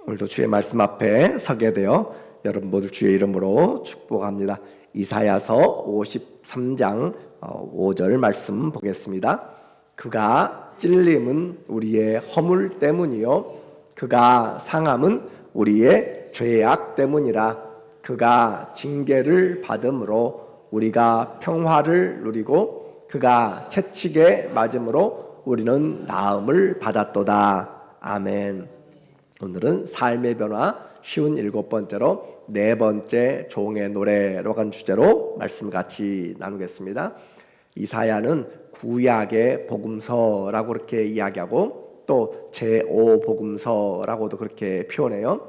오늘도 주의 말씀 앞에 서게 되어 여러분 모두 주의 이름으로 축복합니다. 이사야서 53장 5절 말씀 보겠습니다. 그가 찔림은 우리의 허물 때문이요 그가 상함은 우리의 죄악 때문이라. 그가 징계를 받음으로 우리가 평화를 누리고 그가 채찍에 맞음으로 우리는 나음을 받았도다. 아멘. 오늘은 삶의 변화 쉬운 7번째로 4번째 종의 노래로 간 주제로 말씀 같이 나누겠습니다. 이사야는 구약의 복음서라고 그렇게 이야기하고 또 제5복음서라고도 그렇게 표현해요.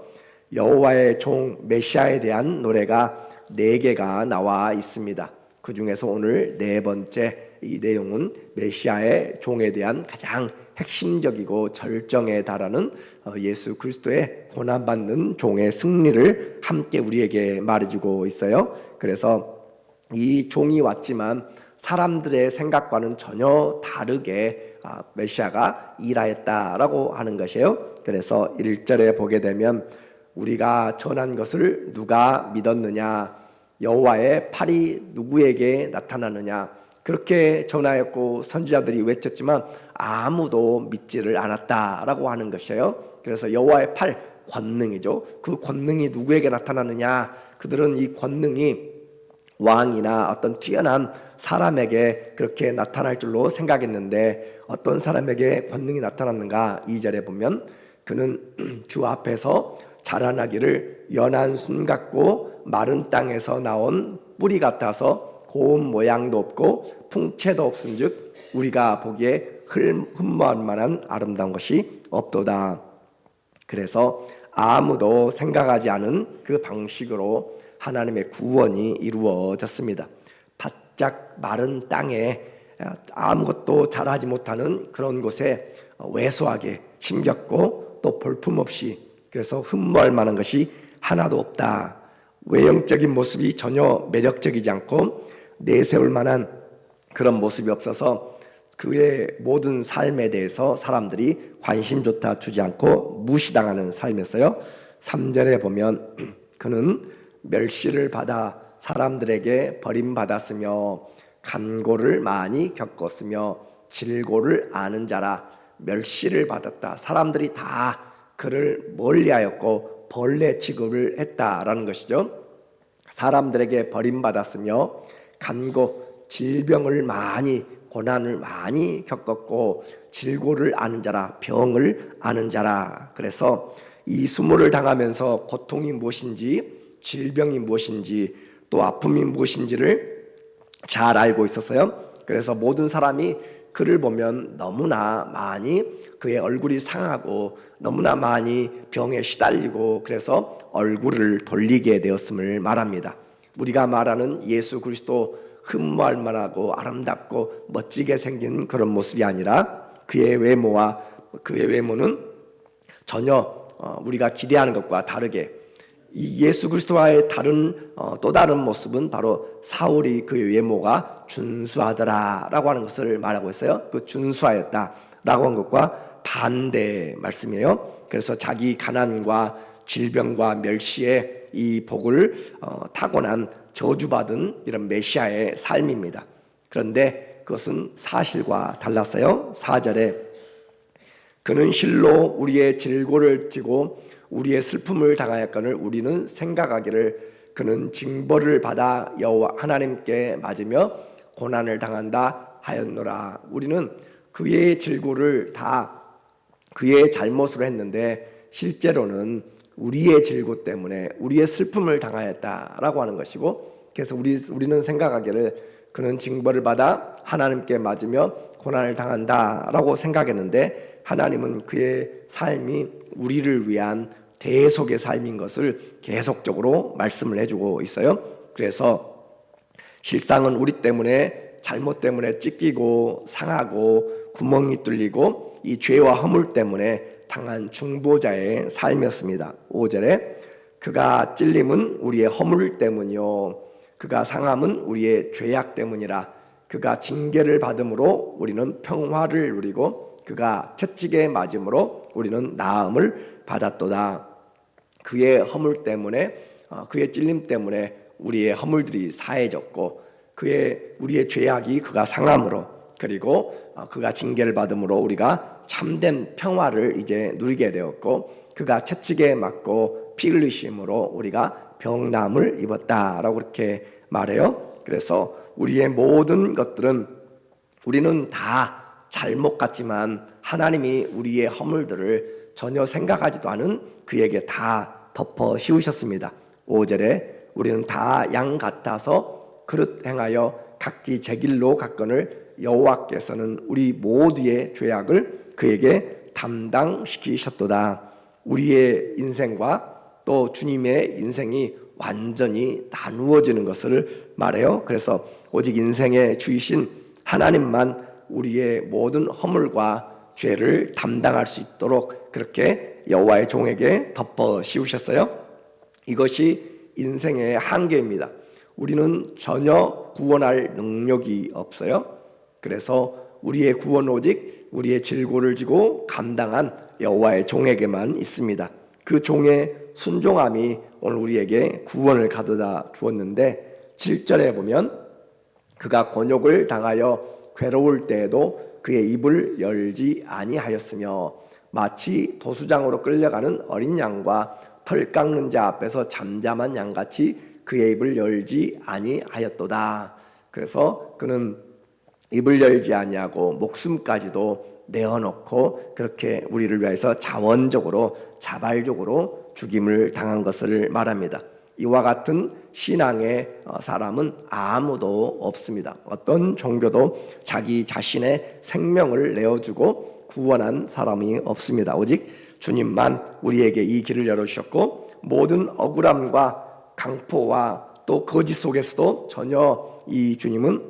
여호와의 종 메시아에 대한 노래가 4개가 나와 있습니다. 그 중에서 오늘 4번째 이 내용은 메시아의 종에 대한 가장 핵심적이고 절정에 달하는 예수 그리스도의 고난받는 종의 승리를 함께 우리에게 말해주고 있어요. 그래서 이 종이 왔지만 사람들의 생각과는 전혀 다르게 메시아가 일하였다라고 하는 것이에요. 그래서 1절에 보게 되면 우리가 전한 것을 누가 믿었느냐, 여호와의 팔이 누구에게 나타나느냐, 그렇게 전하였고 선지자들이 외쳤지만 아무도 믿지를 않았다라고 하는 것이에요. 그래서 여호와의 팔, 권능이죠. 그 권능이 누구에게 나타나느냐, 그들은 이 권능이 왕이나 어떤 뛰어난 사람에게 그렇게 나타날 줄로 생각했는데 어떤 사람에게 권능이 나타났는가? 2절에 보면 그는 주 앞에서 자라나기를 연한 순 같고 마른 땅에서 나온 뿌리 같아서 고운 모양도 없고 풍채도 없은즉 우리가 보기에 흠모할 만한 아름다운 것이 없도다. 그래서 아무도 생각하지 않은 그 방식으로 하나님의 구원이 이루어졌습니다. 바짝 마른 땅에 아무것도 자라지 못하는 그런 곳에 왜소하게 힘겹고 또 볼품없이, 그래서 흠모할 만한 것이 하나도 없다. 외형적인 모습이 전혀 매력적이지 않고 내세울 만한 그런 모습이 없어서 그의 모든 삶에 대해서 사람들이 관심조차 두지 않고 무시당하는 삶이었어요. 3절에 보면 그는 멸시를 받아 사람들에게 버림받았으며 간고를 많이 겪었으며 질고를 아는 자라. 멸시를 받았다. 사람들이 다 그를 멀리하였고 벌레 취급을 했다라는 것이죠. 사람들에게 버림받았으며 간고, 질병을 많이, 고난을 많이 겪었고 질고를 아는 자라, 병을 아는 자라. 그래서 이 수모를 당하면서 고통이 무엇인지, 질병이 무엇인지, 또 아픔이 무엇인지를 잘 알고 있었어요. 그래서 모든 사람이 그를 보면 너무나 많이 그의 얼굴이 상하고 너무나 많이 병에 시달리고 그래서 얼굴을 돌리게 되었음을 말합니다. 우리가 말하는 예수 그리스도 흠모할 만하고 아름답고 멋지게 생긴 그런 모습이 아니라 그의 외모는 전혀 우리가 기대하는 것과 다르게 이 예수 그리스도와의 또 다른 모습은 바로 사울이 그의 외모가 준수하더라라고 하는 것을 말하고 있어요. 그 준수하였다라고 한 것과 반대 말씀이에요. 그래서 자기 가난과 질병과 멸시의 이 복을 타고난 저주받은 이런 메시아의 삶입니다. 그런데 그것은 사실과 달랐어요. 4절에 그는 실로 우리의 질고를 지고 우리의 슬픔을 당하였거늘 우리는 생각하기를 그는 징벌을 받아 여호와 하나님께 맞으며 고난을 당한다 하였노라. 우리는 그의 질고를 다 그의 잘못으로 했는데 실제로는 우리의 질고 때문에 우리의 슬픔을 당하였다라고 하는 것이고, 그래서 우리는 생각하기를 그는 징벌을 받아 하나님께 맞으며 고난을 당한다라고 생각했는데 하나님은 그의 삶이 우리를 위한 대속의 삶인 것을 계속적으로 말씀을 해주고 있어요. 그래서 실상은 우리 때문에, 잘못 때문에 찢기고 상하고 구멍이 뚫리고 이 죄와 허물 때문에 당한 중보자의 삶이었습니다. 5절에 그가 찔림은 우리의 허물 때문이요 그가 상함은 우리의 죄악 때문이라. 그가 징계를 받음으로 우리는 평화를 누리고 그가 채찍에 맞음으로 우리는 나음을 받았도다. 그의 허물 때문에 그의 찔림 때문에 우리의 허물들이 사해졌고 우리의 죄악이 그가 상함으로 그리고 그가 징계를 받음으로 우리가 참된 평화를 이제 누리게 되었고 그가 채찍에 맞고 피 흘리심으로 우리가 병남을 입었다라고 그렇게 말해요. 그래서 우리의 모든 것들은 우리는 다 잘못 같지만 하나님이 우리의 허물들을 전혀 생각하지도 않은 그에게 다 덮어 씌우셨습니다. 5절에 우리는 다 양 같아서 그릇 행하여 각기 제 길로 갔거늘 여호와께서는 우리 모두의 죄악을 그에게 담당시키셨도다. 우리의 인생과 또 주님의 인생이 완전히 나누어지는 것을 말해요. 그래서 오직 인생의 주이신 하나님만 우리의 모든 허물과 죄를 담당할 수 있도록 그렇게 여호와의 종에게 덮어 씌우셨어요. 이것이 인생의 한계입니다. 우리는 전혀 구원할 능력이 없어요. 그래서 우리의 구원 오직 우리의 질고를 지고 감당한 여호와의 종에게만 있습니다. 그 종의 순종함이 오늘 우리에게 구원을 가져다 주었는데 7절에 보면 그가 곤욕을 당하여 괴로울 때에도 그의 입을 열지 아니하였으며 마치 도수장으로 끌려가는 어린 양과 털 깎는 자 앞에서 잠잠한 양같이 그의 입을 열지 아니하였도다. 그래서 그는 입을 열지 아니하고 목숨까지도 내어놓고 그렇게 우리를 위해서 자원적으로 자발적으로 죽임을 당한 것을 말합니다. 이와 같은 신앙의 사람은 아무도 없습니다. 어떤 종교도 자기 자신의 생명을 내어주고 구원한 사람이 없습니다. 오직 주님만 우리에게 이 길을 열어주셨고 모든 억울함과 강포와 또 거짓 속에서도 전혀 이 주님은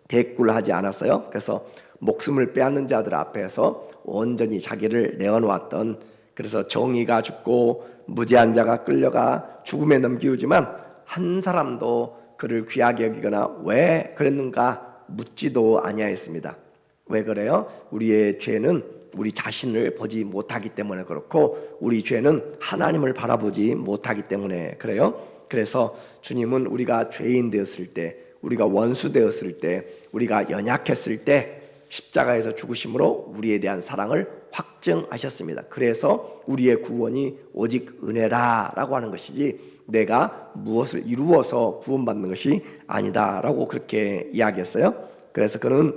대꾸를 않았어요. 그래서 목숨을 빼앗는 자들 앞에서 온전히 자기를 내어놓았던, 그래서 정의가 죽고 무죄한 자가 끌려가 죽음에 넘기우지만 한 사람도 그를 귀하게 여기거나 왜 그랬는가 묻지도 아니하였습니다. 왜 그래요? 우리의 죄는 우리 자신을 보지 못하기 때문에 그렇고 우리 죄는 하나님을 바라보지 못하기 때문에 그래요. 그래서 주님은 우리가 죄인 되었을 때, 우리가 원수 되었을 때, 우리가 연약했을 때 십자가에서 죽으심으로 우리에 대한 사랑을 확증하셨습니다. 그래서 우리의 구원이 오직 은혜라라고 하는 것이지 내가 무엇을 이루어서 구원받는 것이 아니다라고 그렇게 이야기했어요. 그래서 그는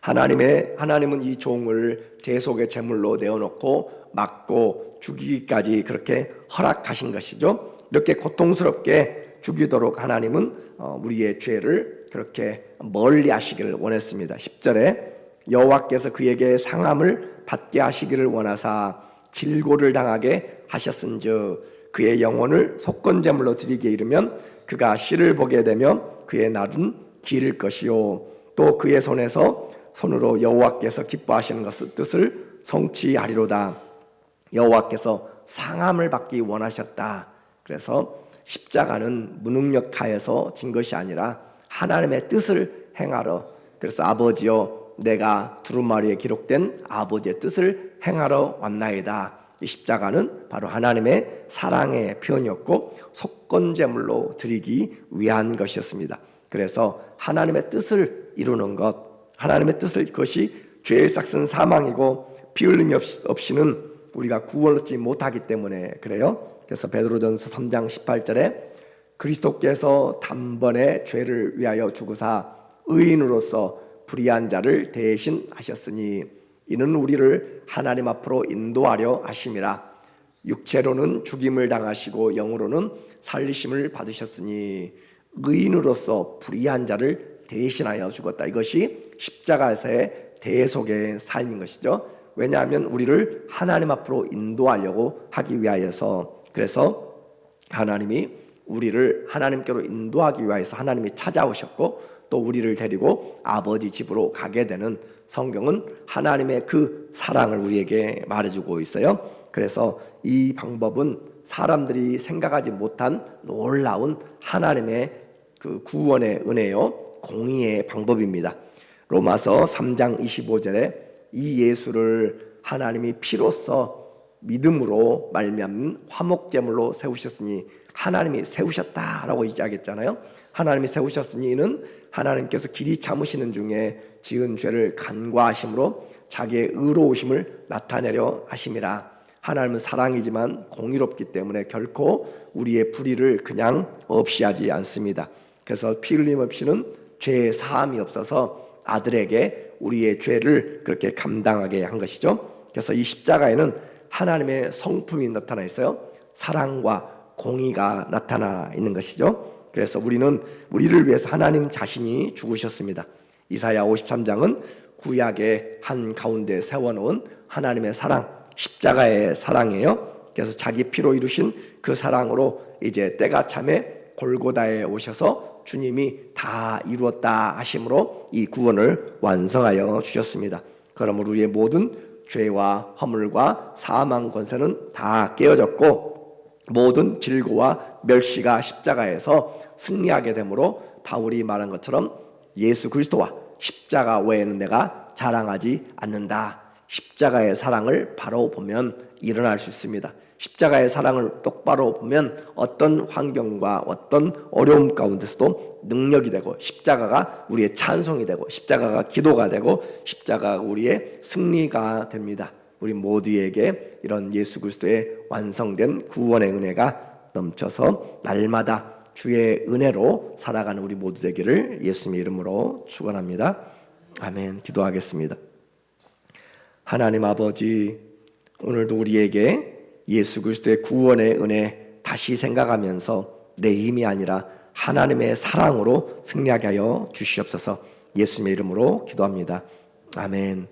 하나님은 이 종을 대속의 제물로 내어놓고 맞고 죽이기까지 그렇게 허락하신 것이죠. 이렇게 고통스럽게 죽이도록 하나님은 우리의 죄를 그렇게 멀리 하시기를 원했습니다. 10절에 여호와께서 그에게 상함을 받게 하시기를 원하사 질고를 당하게 하셨은즉 그의 영혼을 속건제물로 드리게 이르면 그가 씨를 보게 되면 그의 날은 길을 것이요 또 그의 손으로 여호와께서 기뻐하시는 것의 뜻을 성취하리로다. 여호와께서 상함을 받기 원하셨다. 그래서 십자가는 무능력하여서 진 것이 아니라 하나님의 뜻을 행하러, 그래서 아버지여 내가 두루마리에 기록된 아버지의 뜻을 행하러 왔나이다. 이 십자가는 바로 하나님의 사랑의 표현이었고 속건제물로 드리기 위한 것이었습니다. 그래서 하나님의 뜻을 이루는 것, 하나님의 뜻을, 그것이 죄의 삭은 사망이고 피 흘림이 없이는 우리가 구원 얻지 못하기 때문에 그래요. 그래서 베드로전서 3장 18절에 그리스도께서 단번에 죄를 위하여 죽으사 의인으로서 불의한 자를 대신하셨으니 이는 우리를 하나님 앞으로 인도하려 하심이라. 육체로는 죽임을 당하시고 영으로는 살리심을 받으셨으니 의인으로서 불의한 자를 대신하여 죽었다. 이것이 십자가에서의 대속의 삶인 것이죠. 왜냐하면 우리를 하나님 앞으로 인도하려고 하기 위하여서, 그래서 하나님이 우리를 하나님께로 인도하기 위해서 하나님이 찾아오셨고 또 우리를 데리고 아버지 집으로 가게 되는, 성경은 하나님의 그 사랑을 우리에게 말해주고 있어요. 그래서 이 방법은 사람들이 생각하지 못한 놀라운 하나님의 그 구원의 은혜요, 공의의 방법입니다. 로마서 3장 25절에 이 예수를 하나님이 피로써 믿음으로 말미암는 화목제물로 세우셨으니 하나님이 세우셨다라고 이야기했잖아요. 하나님이 세우셨으니는 하나님께서 길이 참으시는 중에 지은 죄를 간과하심으로 자기의 의로우심을 나타내려 하심이라. 하나님은 사랑이지만 공의롭기 때문에 결코 우리의 불의를 그냥 없이 하지 않습니다. 그래서 피 흘림 없이는 죄의 사함이 없어서 아들에게 우리의 죄를 그렇게 감당하게 한 것이죠. 그래서 이 십자가에는 하나님의 성품이 나타나 있어요. 사랑과 공의가 나타나 있는 것이죠. 그래서 우리를 위해서 하나님 자신이 죽으셨습니다. 이사야 53장은 구약의 한 가운데 세워놓은 하나님의 사랑, 십자가의 사랑이에요. 그래서 자기 피로 이루신 그 사랑으로 이제 때가 참에 골고다에 오셔서 주님이 다 이루었다 하심으로 이 구원을 완성하여 주셨습니다. 그러므로 우리의 모든 죄와 허물과 사망 권세는 다 깨어졌고 모든 질고와 멸시가 십자가에서 승리하게 되므로 바울이 말한 것처럼 예수 그리스도와 십자가 외에는 내가 자랑하지 않는다. 십자가의 사랑을 바로 보면 일어날 수 있습니다. 십자가의 사랑을 똑바로 보면 어떤 환경과 어떤 어려움 가운데서도 능력이 되고 십자가가 우리의 찬송이 되고 십자가가 기도가 되고 십자가가 우리의 승리가 됩니다. 우리 모두에게 이런 예수 그리스도의 완성된 구원의 은혜가 넘쳐서 날마다 주의 은혜로 살아가는 우리 모두 되기를 예수님의 이름으로 축원합니다. 아멘. 기도하겠습니다. 하나님 아버지, 오늘도 우리에게 예수 그리스도의 구원의 은혜 다시 생각하면서 내 힘이 아니라 하나님의 사랑으로 승리하게 하여 주시옵소서. 예수님의 이름으로 기도합니다. 아멘.